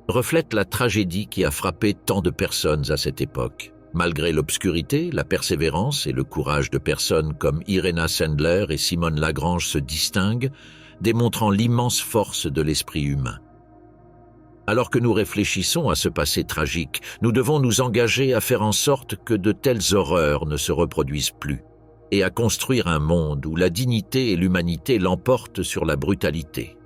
reflètent la tragédie qui a frappé tant de personnes à cette époque. Malgré l'obscurité, la persévérance et le courage de personnes comme Irena Sendler et Simone Lagrange se distinguent, démontrant l'immense force de l'esprit humain. Alors que nous réfléchissons à ce passé tragique, nous devons nous engager à faire en sorte que de telles horreurs ne se reproduisent plus, et à construire un monde où la dignité et l'humanité l'emportent sur la brutalité.